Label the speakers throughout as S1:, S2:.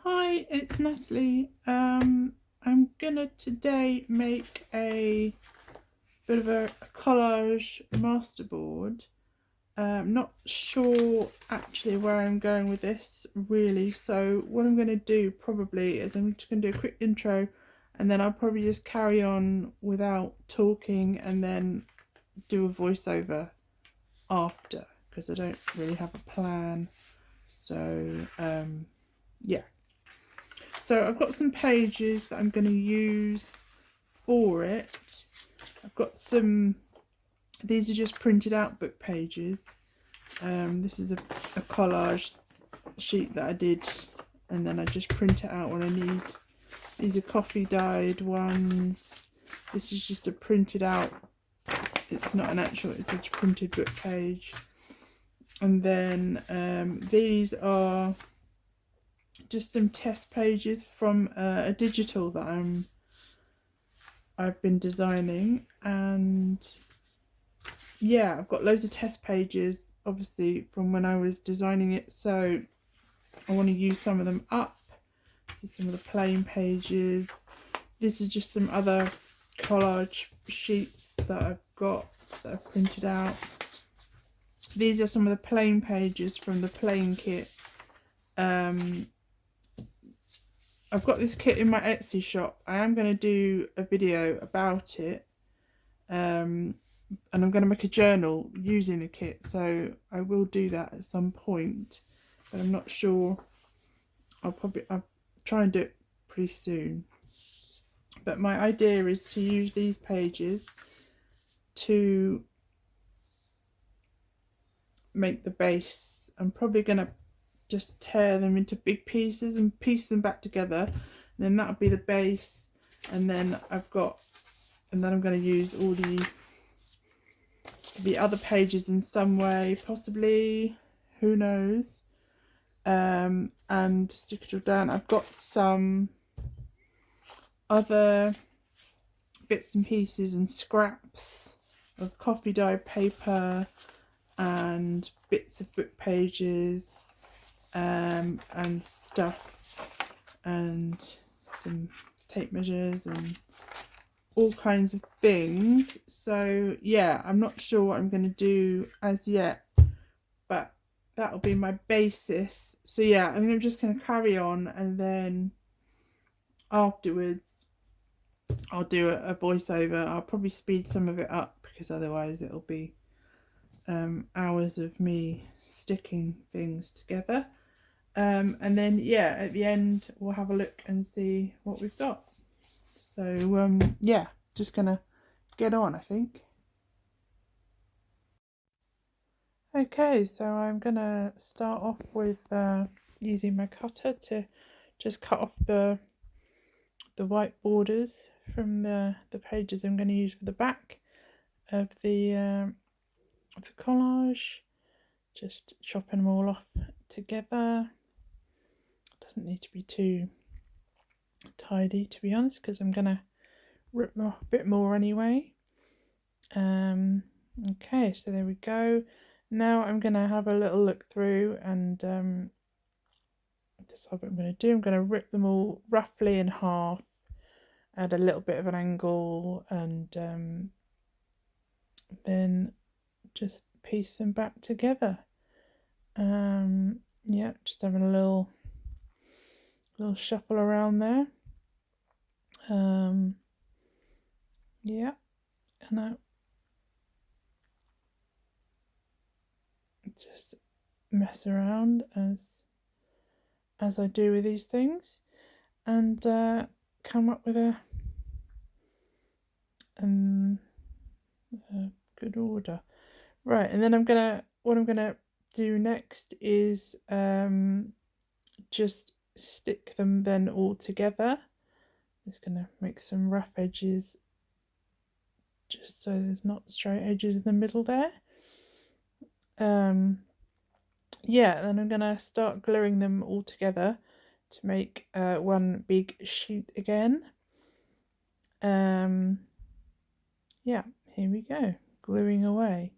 S1: Hi, it's Natalie. I'm gonna today make a bit of a collage masterboard. Not sure actually where I'm going with this really, so what I'm gonna do probably is I'm just gonna do a quick intro and then I'll probably just carry on without talking and then do a voiceover after because I don't really have a plan. So yeah. So I've got some pages that I'm going to use for it. I've got some, these are just printed out book pages. This is a collage sheet that I did and then I just print it out when I need. These are coffee dyed ones. This is just a printed out, it's not an actual, it's a printed book page. And then these are just some test pages from a digital that I've been designing, and yeah, I've got loads of test pages obviously from when I was designing it, so I want to use some of them up. This is some of the plain pages. This is just some other collage sheets that I've got that I've printed out. These are some of the plain pages from the plain kit. I've got this kit in my Etsy shop. I am going to do a video about it, and I'm going to make a journal using the kit, so I will do that at some point, but I'm not sure. I'll try and do it pretty soon. But my idea is to use these pages to make the base. I'm probably going to just tear them into big pieces and piece them back together, and then that'll be the base. And then I'm going to use all the other pages in some way, possibly, who knows, and stick it all down. I've got some other bits and pieces and scraps of coffee dyed paper and bits of book pages, and stuff, and some tape measures and all kinds of things. So yeah, I'm not sure what I'm going to do as yet, but that'll be my basis. So yeah, I'm just going to carry on, and then afterwards I'll do a voiceover. I'll probably speed some of it up because otherwise it'll be hours of me sticking things together. And then yeah, at the end we'll have a look and see what we've got. So yeah, just gonna get on, I think. Okay, so I'm gonna start off with using my cutter to just cut off the white borders from the pages I'm going to use for the back of the collage. Just chopping them all off together. Doesn't need to be too tidy, to be honest, because I'm gonna rip them off a bit more anyway. Okay, so there we go. Now I'm gonna have a little look through and decide what I'm gonna do. I'm gonna rip them all roughly in half, add a little bit of an angle, and then just piece them back together. Yeah, just having a little shuffle around there. Yeah, and I just mess around as I do with these things, and come up with a good order. Right, and then what I'm gonna do next is just stick them then all together. Just gonna make some rough edges just so there's not straight edges in the middle there. Yeah, then I'm gonna start gluing them all together to make one big sheet again. Yeah, here we go, gluing away.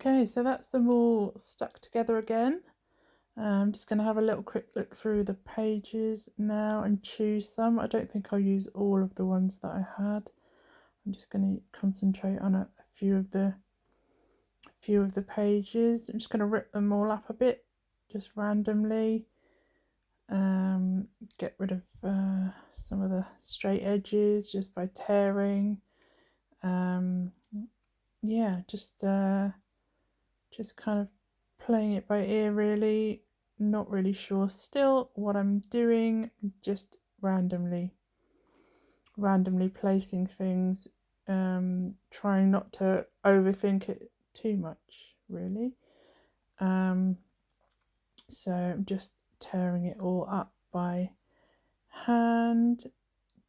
S1: Okay, so that's them all stuck together again. I'm just going to have a little quick look through the pages now and choose some. I don't think I'll use all of the ones that I had. I'm just going to concentrate on a few of the pages. I'm just going to rip them all up a bit, just randomly. Get rid of some of the straight edges just by tearing. Yeah, just kind of playing it by ear, really. Not really sure still what I'm doing, just randomly placing things, trying not to overthink it too much, really. So I'm just tearing it all up by hand,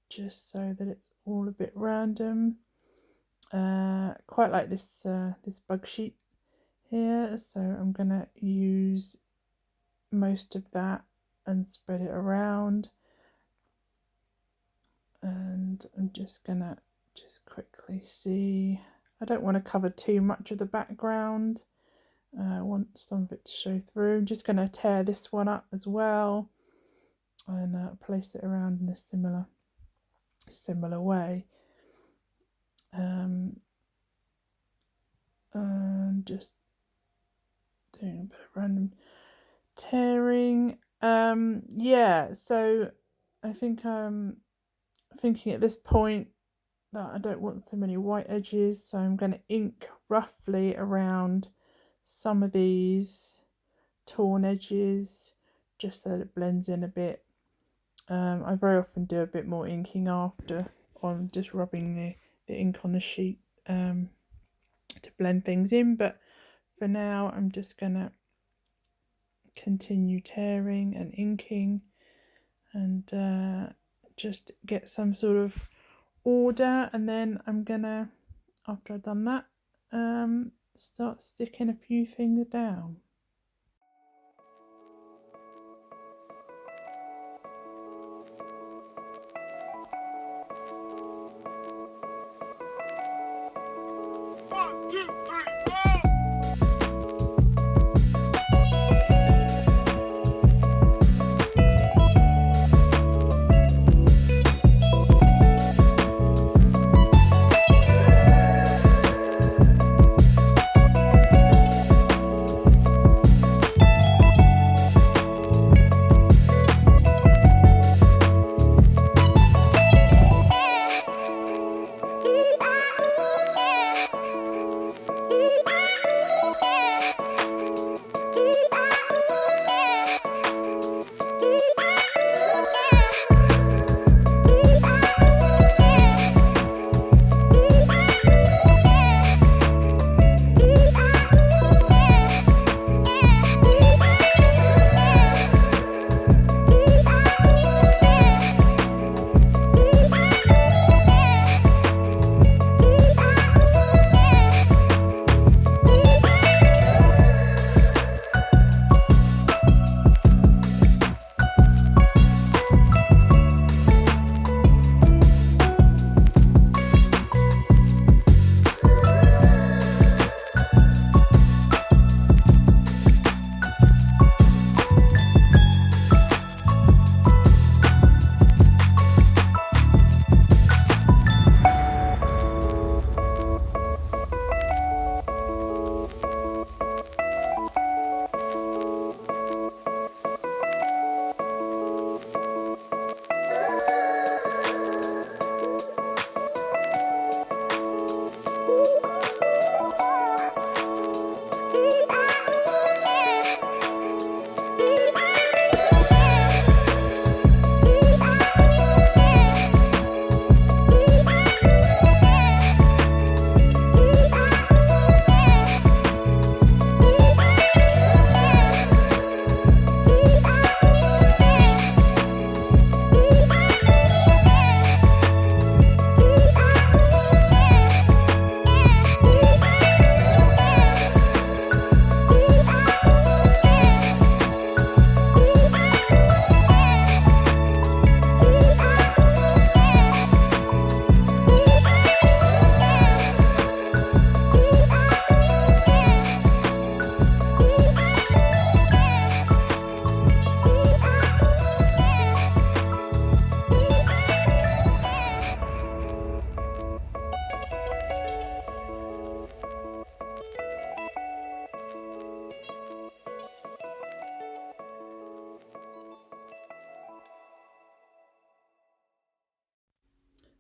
S1: just so that it's all a bit random. Quite like this this bug sheet here, so I'm gonna use most of that and spread it around, and I'm just gonna quickly see. I don't want to cover too much of the background. I want some of it to show through. I'm just going to tear this one up as well and place it around in a similar way. And just doing a bit of random tearing. Yeah, so I think I'm thinking at this point that I don't want so many white edges, so I'm going to ink roughly around some of these torn edges just so that it blends in a bit. I very often do a bit more inking after, on just rubbing the ink on the sheet to blend things in, but for now I'm just gonna continue tearing and inking and just get some sort of order, and then I'm gonna, after I've done that, start sticking a few things down.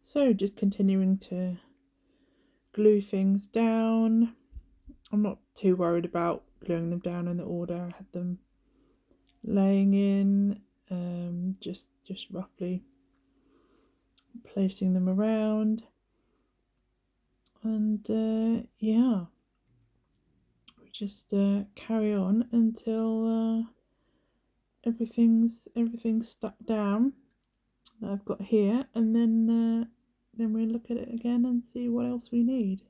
S1: So just continuing to glue things down. I'm not too worried about gluing them down in the order I had them laying in, just roughly placing them around, and yeah, we just carry on until everything's stuck down that I've got here, and then we look at it again and see what else we need.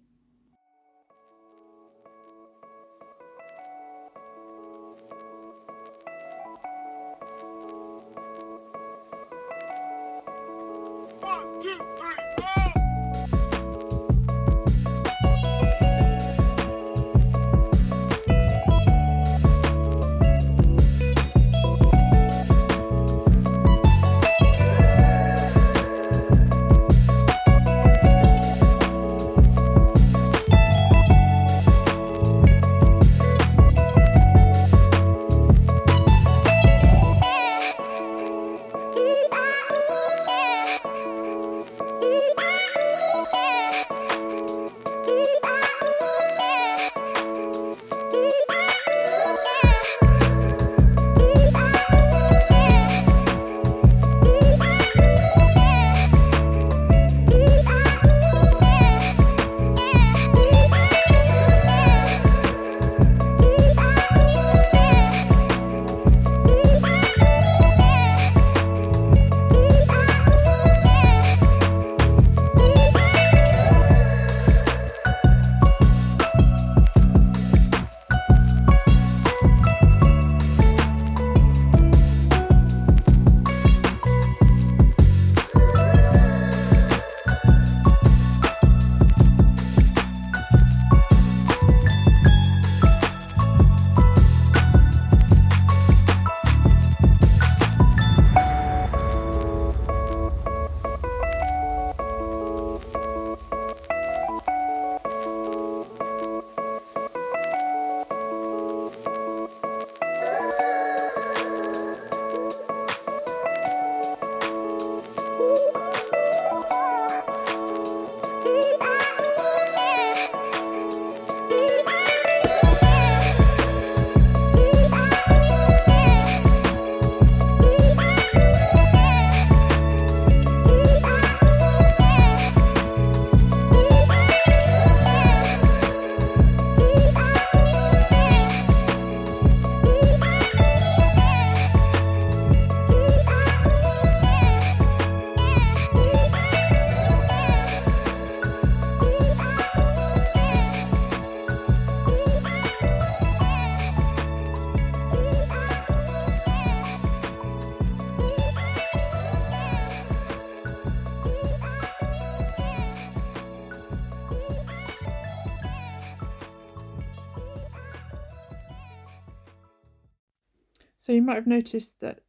S1: So you might have noticed that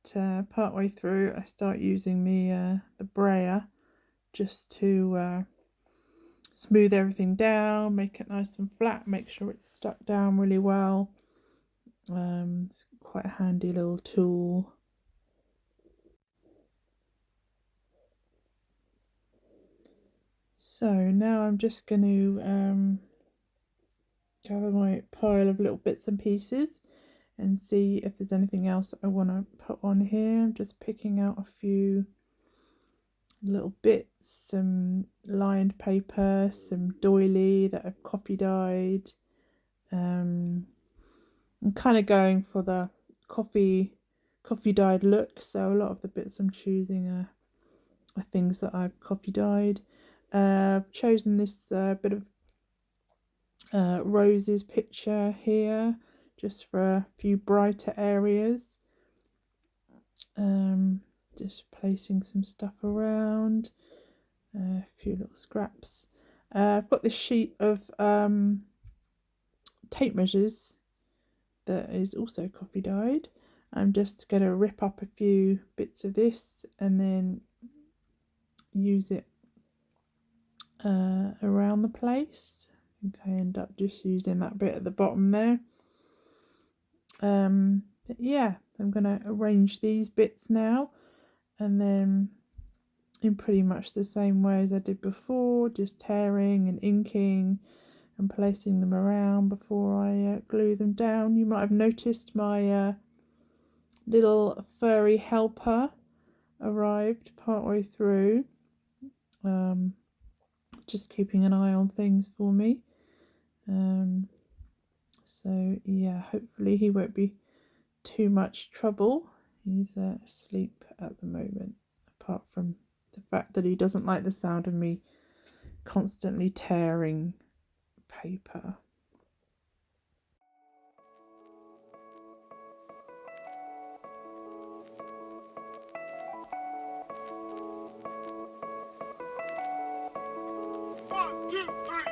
S1: part way through I start using the brayer just to smooth everything down, make it nice and flat, make sure it's stuck down really well. It's quite a handy little tool. So now I'm just going to gather my pile of little bits and pieces and see if there's anything else I want to put on here. I'm just picking out a few little bits, some lined paper, some doily that I've copy dyed. I'm kind of going for the coffee dyed look, so a lot of the bits I'm choosing are things that I've copy dyed. I've chosen this bit of roses picture here just for a few brighter areas. Just placing some stuff around, a few little scraps. I've got this sheet of tape measures that is also copy dyed. I'm just going to rip up a few bits of this and then use it around the place. I think I end up just using that bit at the bottom there. But yeah, I'm going to arrange these bits now, and then in pretty much the same way as I did before, just tearing and inking and placing them around before I glue them down. You might have noticed my little furry helper arrived partway through, just keeping an eye on things for me. So yeah, hopefully he won't be too much trouble. He's asleep at the moment, apart from the fact that he doesn't like the sound of me constantly tearing paper.
S2: One, two, three.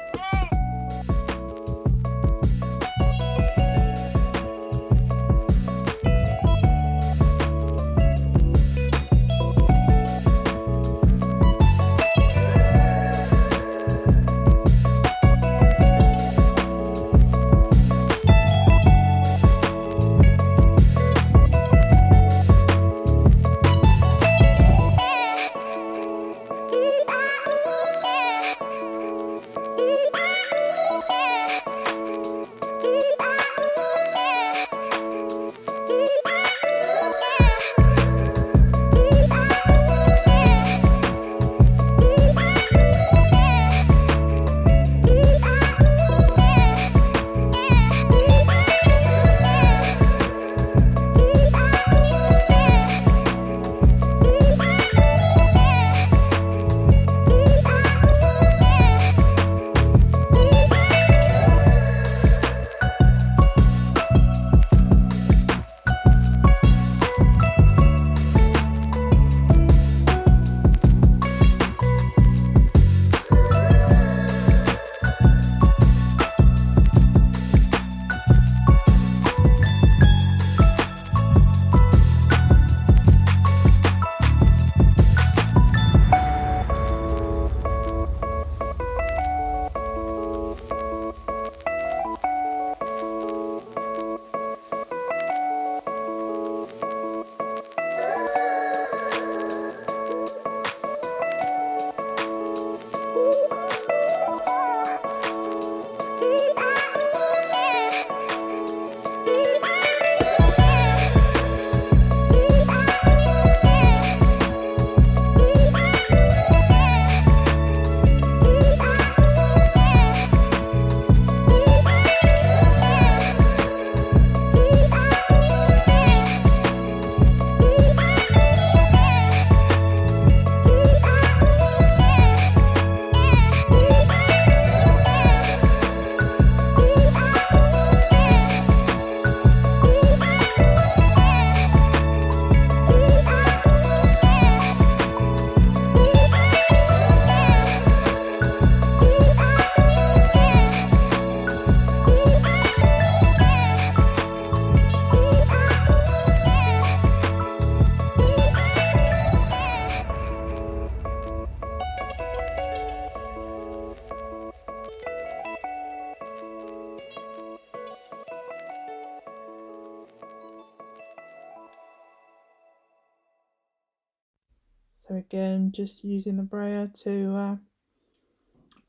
S1: So again, just using the brayer to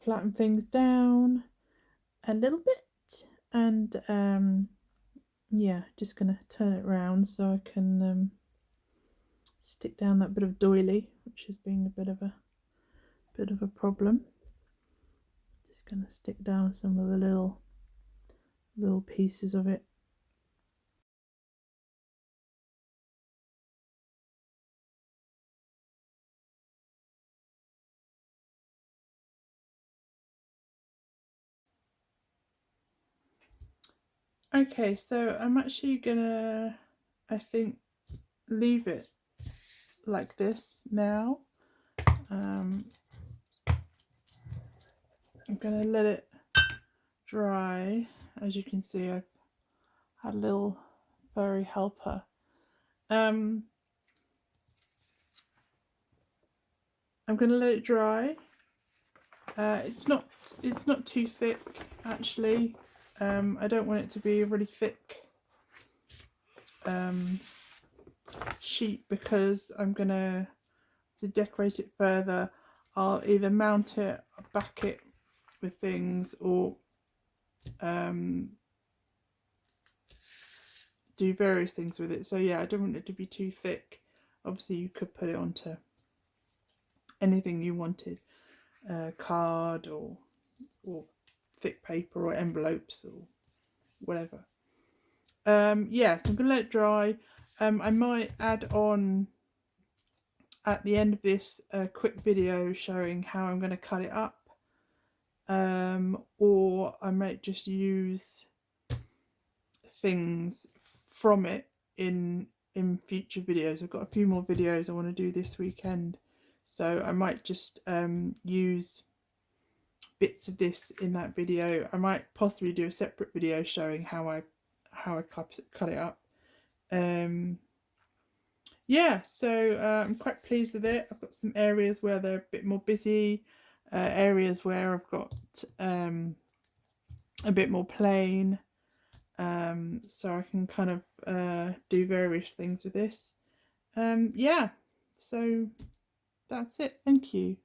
S1: flatten things down a little bit, and yeah, just gonna turn it around so I can stick down that bit of doily, which has been a bit of a problem. Just gonna stick down some of the little pieces of it. Okay, so I'm actually gonna, I think, leave it like this now. I'm gonna let it dry. As you can see, I've had a little furry helper. I'm gonna let it dry. It's not too thick actually. I don't want it to be a really thick sheet because I'm gonna to decorate it further. I'll either mount it, back it with things, or do various things with it. So yeah, I don't want it to be too thick. Obviously you could put it onto anything you wanted, card or thick paper or envelopes or whatever. Yeah, so I'm gonna let it dry. I might add on at the end of this a quick video showing how I'm going to cut it up, or I might just use things from it in future videos. I've got a few more videos I want to do this weekend, so I might just use bits of this in that video. I might possibly do a separate video showing how I cut it up. Yeah, so I'm quite pleased with it. I've got some areas where they're a bit more busy, areas where I've got a bit more plain, so I can kind of do various things with this. Yeah, so that's it. Thank you.